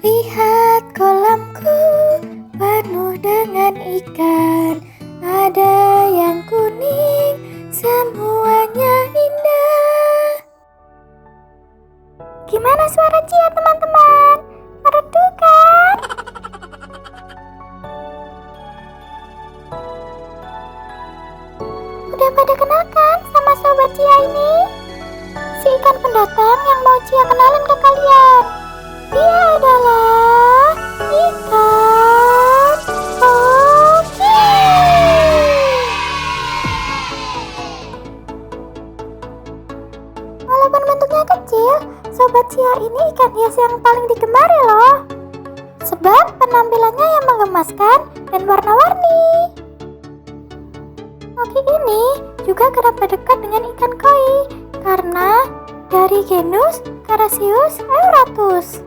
Lihat kolamku penuh dengan ikan, ada yang kuning, semuanya indah. Gimana suara Cia teman-teman? Merdu kan? Udah pada kenal kan sama sobat Cia ini? Si ikan pendatang yang mau Cia kenalin ke kalian. Dia adalah ikan koki. Walaupun bentuknya kecil, sobat Cia ini ikan hias yang paling digemari loh. Sebab penampilannya yang menggemaskan dan warna-warni. Koki ini juga kerap dekat dengan ikan koi karena dari genus Carassius auratus.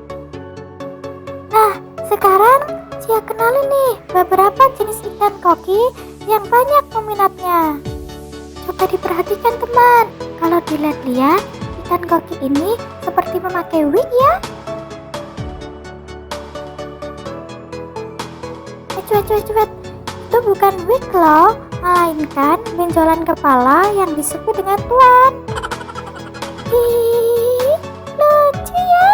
Nah, sekarang Cia kenalin nih beberapa jenis ikan koki yang banyak peminatnya. Coba diperhatikan teman, kalau dilihat-lihat ikan koki ini seperti memakai wig ya. Cuet, itu bukan wig loh, melainkan benjolan kepala yang disebut dengan tuan. Ih, lucu ya.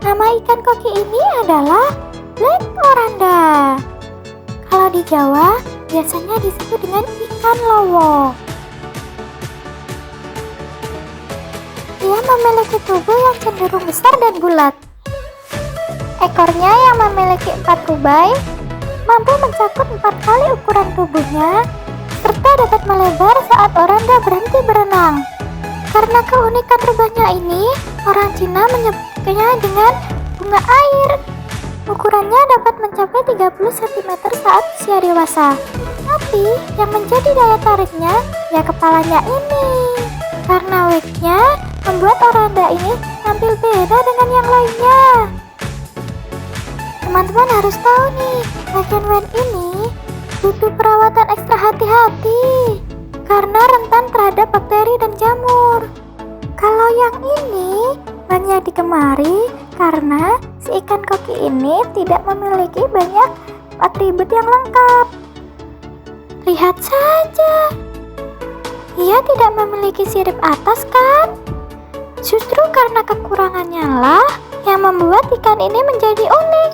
Nama ikan koki ini adalah Black Oranda. Kalau di Jawa, biasanya disebut dengan ikan lowo. Dia memiliki tubuh yang cenderung besar dan bulat. Ekornya yang memiliki 4 rubai, mampu mencakup 4 kali ukuran tubuhnya, serta dapat melebar saat oranda berhenti berenang. Karena keunikan rubahnya ini, orang Cina menyebutnya dengan bunga air. Ukurannya dapat mencapai 30 cm saat usia dewasa. Tapi yang menjadi daya tariknya ya kepalanya ini. Karena wignya membuat oranda ini tampil beda dengan yang lainnya. Teman-teman harus tahu nih, bagian wig ini butuh perawatan ekstra hati-hati karena rentan terhadap bakteri dan jamur. Kalau yang ini banyak digemari karena si ikan koki ini tidak memiliki banyak atribut yang lengkap. Lihat saja, ia tidak memiliki sirip atas kan? Justru karena kekurangannya lah yang membuat ikan ini menjadi unik.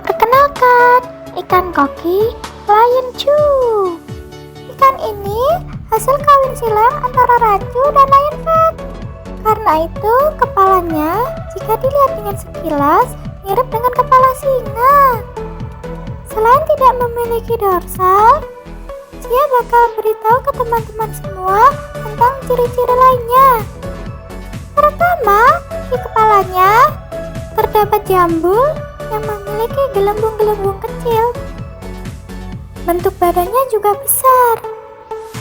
Perkenalkan, ikan koki Lion Chu. Ikan ini hasil kawin silang antara rancu dan lionfish. Karena itu, kepalanya jika dilihat dengan sekilas mirip dengan kepala singa. Selain tidak memiliki dorsal, dia bakal beritahu ke teman-teman semua tentang ciri-ciri lainnya. Pertama, di kepalanya terdapat jambul yang memiliki gelembung-gelembung kecil. Bentuk badannya juga besar,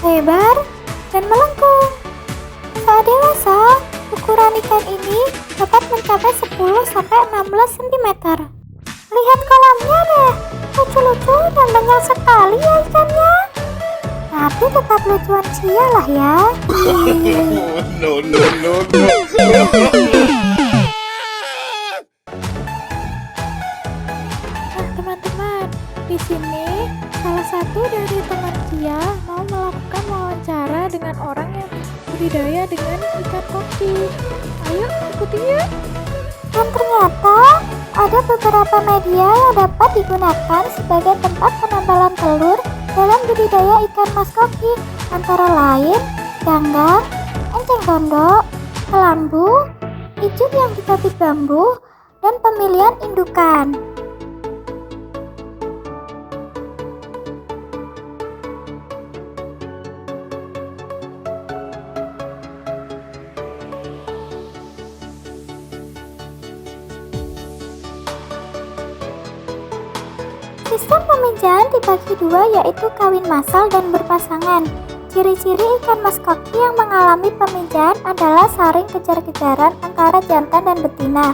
lebar, dan melengkung. Saat dewasa, ukuran ikan ini dapat mencapai 10-16 cm. Lihat kolamnya deh, lucu-lucu dan banyak sekali ya ikannya. Tapi tetap lucuan Cia lah ya. No. Nah teman-teman, di sini salah satu dari teman Cia mau melakukan wawancara dengan orang yang budidaya dengan ikan koki. Ayo ikuti ya. Dan ternyata ada beberapa media yang dapat digunakan sebagai tempat penambalan telur dalam budidaya ikan mas koki, antara lain ganggang, enceng gondok, kelambu, ijuk yang dikapit bambu, dan pemilihan indukan. Sistem pemijahan dibagi dua, yaitu kawin massal dan berpasangan. Ciri-ciri ikan mas koki yang mengalami pemijahan adalah saling kejar-kejaran antara jantan dan betina.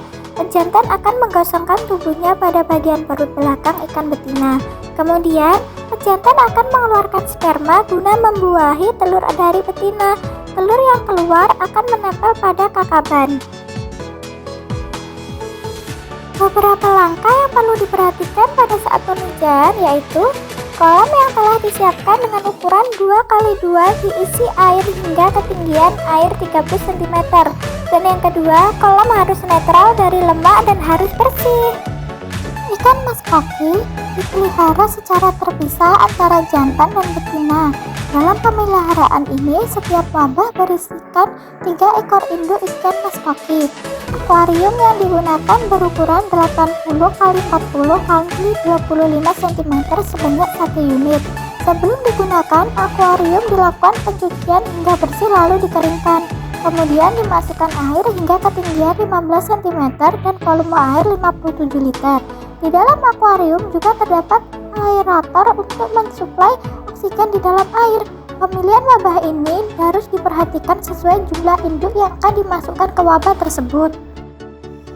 Jantan akan menggosongkan tubuhnya pada bagian perut belakang ikan betina. Kemudian, jantan akan mengeluarkan sperma guna membuahi telur dari betina. Telur yang keluar akan menempel pada kakaban. Beberapa langkah yang perlu diperhatikan pada saat pemijahan yaitu kolam yang telah disiapkan dengan ukuran 2x2 diisi air hingga ketinggian air 30 cm. Dan yang kedua, kolam harus netral dari lemak dan harus bersih. Ikan mas koki dipelihara secara terpisah antara jantan dan betina. Dalam pemeliharaan ini, setiap wabah berisikan 3 ekor induk ikan mas koki. Akuarium yang digunakan berukuran 80 x 40 x 25 cm sebanyak 1 unit. Sebelum digunakan, akuarium dilakukan pencucian hingga bersih lalu dikeringkan. Kemudian dimasukkan air hingga ketinggian 15 cm dan volume air 57 liter. Di dalam akuarium juga terdapat aerator untuk mensuplai oksigen di dalam air. Pemilihan wabah ini harus diperhatikan sesuai jumlah induk yang akan dimasukkan ke wabah tersebut.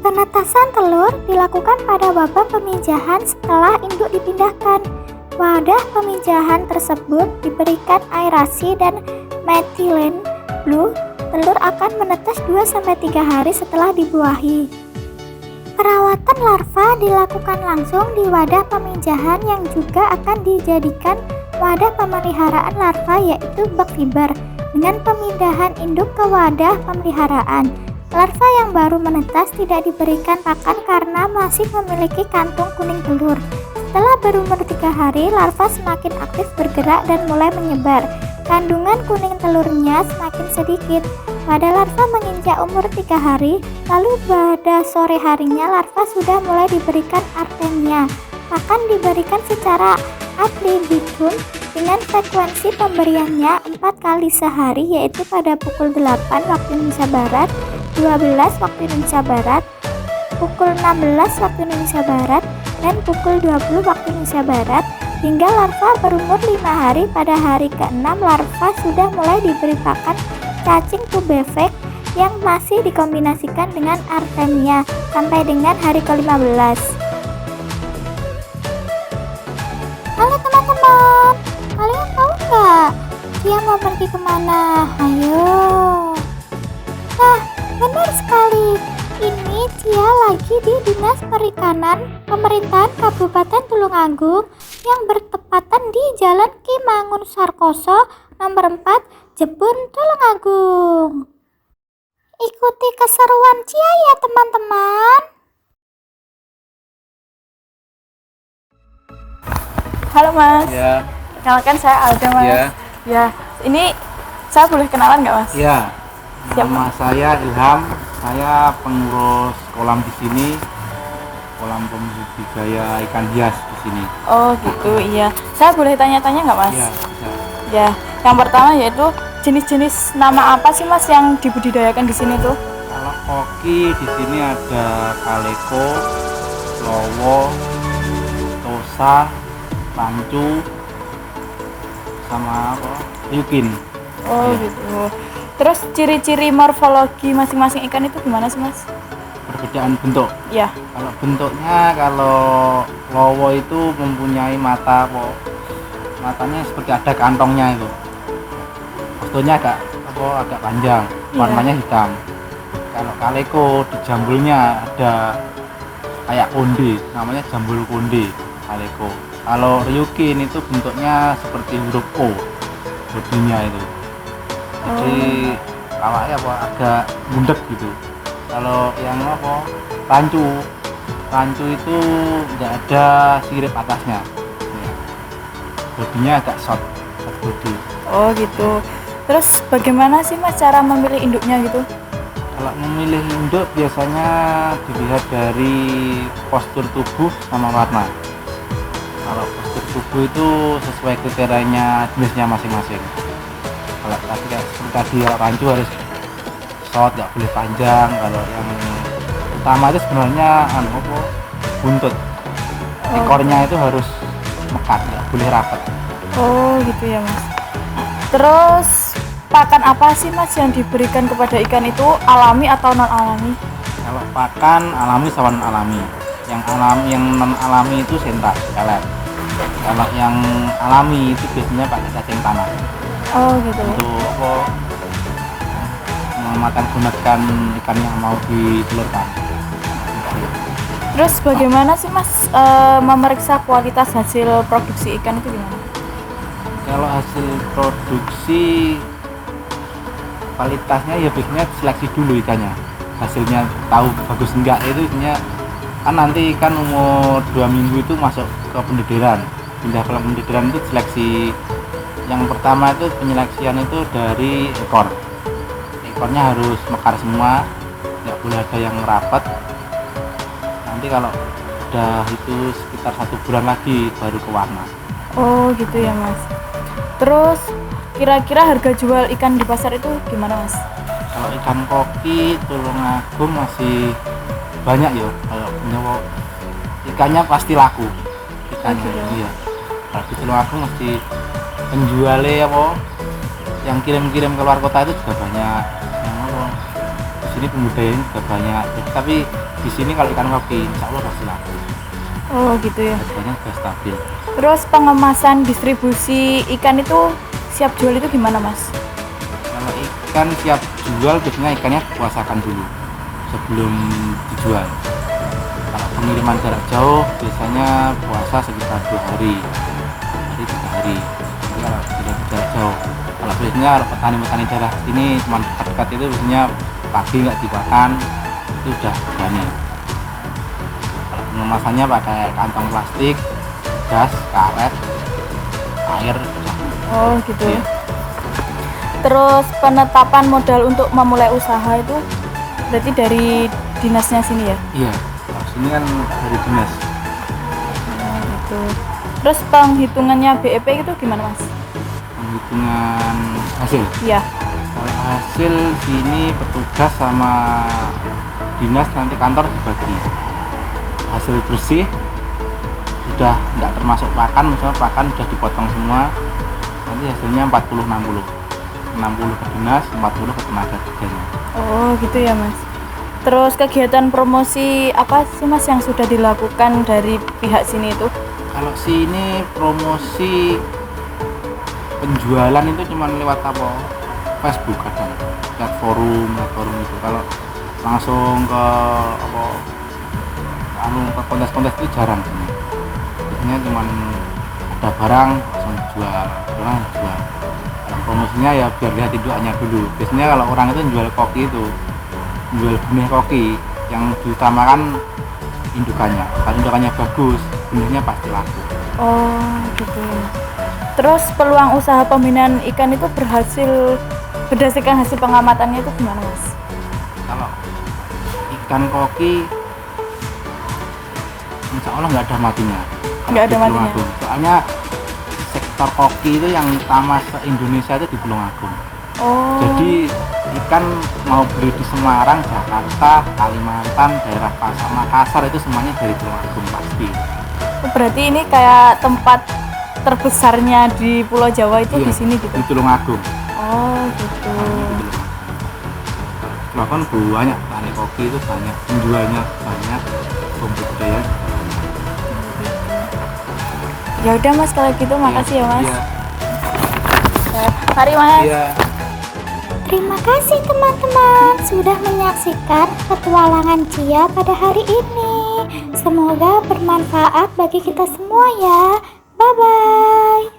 Penetasan telur dilakukan pada wabah pemijahan setelah induk dipindahkan. Wadah pemijahan tersebut diberikan aerasi dan methylene blue. Telur akan menetas 2-3 hari setelah dibuahi. Perawatan larva dilakukan langsung di wadah pemijahan yang juga akan dijadikan wadah pemeliharaan larva, yaitu bak fiber. Dengan pemindahan induk ke wadah pemeliharaan, larva yang baru menetas tidak diberikan pakan karena masih memiliki kantung kuning telur. Setelah berumur 3 hari, larva semakin aktif bergerak dan mulai menyebar. Kandungan kuning telurnya semakin sedikit. Pada larva menginjak umur 3 hari, lalu pada sore harinya larva sudah mulai diberikan artemia. Pakan diberikan secara ad libitum dengan frekuensi pemberiannya 4 kali sehari, yaitu pada pukul 8 waktu Indonesia Barat, 12 waktu Indonesia Barat, pukul 16 waktu Indonesia Barat, dan pukul 20 waktu Indonesia Barat, hingga larva berumur 5 hari. Pada hari ke-6 larva sudah mulai diberi pakan cacing tubefek yang masih dikombinasikan dengan artemia sampai dengan hari ke-15. Halo teman-teman, kalian tahu nggak dia mau pergi kemana? Ayo. Nah, benar sekali. Ini dia lagi di Dinas Perikanan Pemerintahan Kabupaten Tulungagung yang bertepatan di Jalan Ki Mangun Sarkoso nomor 4 Jepun, Tulungagung. Ikuti keseruan Cia ya teman-teman. Halo Mas. Ya, Kenalkan saya Alda Mas. ya, Ya, ini saya boleh kenalan nggak Mas? Ya, nama saya Ilham. Saya pengurus kolam di sini, kolam pembudidaya ikan hias di sini. Oh gitu, iya. Saya boleh tanya-tanya nggak Mas? Ya, bisa. Ya, yang pertama yaitu jenis-jenis nama apa sih Mas yang dibudidayakan di sini tuh? Kalau koki di sini ada kaleko, lowo, tosa, rancu, sama apa? Ryukin. Oh Iya. gitu. Terus ciri-ciri morfologi masing-masing ikan itu gimana sih Mas? Perbedaan bentuk. Ya. Kalau bentuknya, kalau lowo itu mempunyai mata, matanya seperti ada kantongnya itu. Fotonya agak panjang, Iya. warnanya hitam. Kalau kaleko di jambulnya ada kayak konde, namanya jambul konde kaleko. Kalau ryukin itu bentuknya seperti huruf O, bodinya itu. Jadi awalnya agak bundek gitu. Kalau yang rancu itu tidak ada sirip atasnya. Bodinya agak short body. Oh gitu. Terus bagaimana sih Mas cara memilih induknya gitu? Kalau memilih induk biasanya dilihat dari postur tubuh sama warna. Kalau postur tubuh itu sesuai kriterianya jenisnya masing-masing. Kalau tadi kalau rancu harus short, nggak boleh panjang. Kalau yang utama itu sebenarnya buntut. Ekornya itu harus mekat, nggak boleh rapat. Oh gitu ya mas. Terus pakan apa sih mas yang diberikan kepada ikan itu, alami atau non alami? Kalau pakan alami sama non alami. Yang non alami itu sentral, pelet. Kalau yang alami itu biasanya pakai cacing tanah. Oh gitu. Untuk memakan gunakan ikan yang mau ditelurkan. Terus bagaimana sih mas memeriksa kualitas hasil produksi ikan itu gimana? Kalau hasil produksi kualitasnya ya biasanya seleksi dulu ikannya, hasilnya tahu bagus enggak itu biasanya kan nanti ikan umur 2 minggu itu masuk ke pendederan, pindah ke pendederan itu seleksi. Yang pertama itu penyeleksian itu dari ekornya harus mekar semua, nggak boleh ada yang rapat. Nanti kalau udah itu sekitar 1 bulan lagi baru ke warna. Oh gitu ya mas. Terus kira-kira harga jual ikan di pasar itu gimana mas? Kalau ikan koki Tulungagung masih banyak ya, kalau nyawa ikannya pasti laku ikannya. Iya, kalau di Tulungagung mesti penjualnya yang kirim-kirim ke luar kota itu juga banyak. Di sini pembudayaan juga banyak, tapi di sini kalau ikan koki insya Allah pasti laku. Oh gitu ya. Harganya juga stabil. Terus pengemasan distribusi ikan itu siap jual itu gimana mas? Kalau ikan siap jual biasanya ikannya puasakan dulu sebelum dijual. Kalau pengiriman jarak jauh biasanya puasa sekitar 2 hari, 3 hari. Jadi kalau jarak jauh, kalau biasanya kalau petani daerah sini cuma dekat-dekat itu biasanya pagi nggak dimakan itu udah berani. Kalau pengemasannya pakai kantong plastik, gas, karet, air. Oh gitu ya. Terus penetapan modal untuk memulai usaha itu berarti dari dinasnya sini ya? Iya, kalau sini kan dari dinas. Oh, gitu. Terus penghitungannya BEP itu gimana mas? Penghitungan hasil. Iya. Kalau hasil sini petugas sama dinas nanti kantor dibagi. Hasil bersih sudah tidak termasuk pakan, misalnya pakan sudah dipotong semua, nanti hasilnya 40-60 ke dinas, 40 ke tenaga kerjanya. Oh gitu ya mas. Terus kegiatan promosi apa sih mas yang sudah dilakukan dari pihak sini itu? Kalau sini promosi penjualan itu cuma lewat Facebook, kadang lihat forum itu. Kalau langsung ke ke kontes-kontes itu jarang sini. Biasanya cuma ada barang langsung jual. Kalau promosinya ya biar lihat indukannya dulu. Biasanya kalau orang itu jual koki itu jual benih koki, yang diutamakan indukannya. Kalau indukannya bagus, benihnya pasti laku. Oh gitu ya. Terus peluang usaha pembinaan ikan itu berhasil berdasarkan hasil pengamatannya itu gimana mas? Kalau ikan koki insya Allah nggak ada matinya. Nggak ada matinya. Soalnya sektor koki itu yang utama se-Indonesia itu di Tulungagung. Oh. Jadi ikan mau beli di Semarang, Jakarta, Kalimantan, daerah Pasar Makassar itu semuanya dari Tulungagung pasti. Berarti ini kayak tempat terbesarnya di Pulau Jawa itu Iya, di sini gitu. di Tulungagung. Oh gitu. Bahkan banyak petani koki itu banyak, penjualnya banyak, pembudidaya. Ya udah mas kalau gitu makasih ya mas. Iya. Mari mas. Iya. Terima kasih teman-teman sudah menyaksikan petualangan Cia pada hari ini. Semoga bermanfaat bagi kita semua ya. Bye-bye.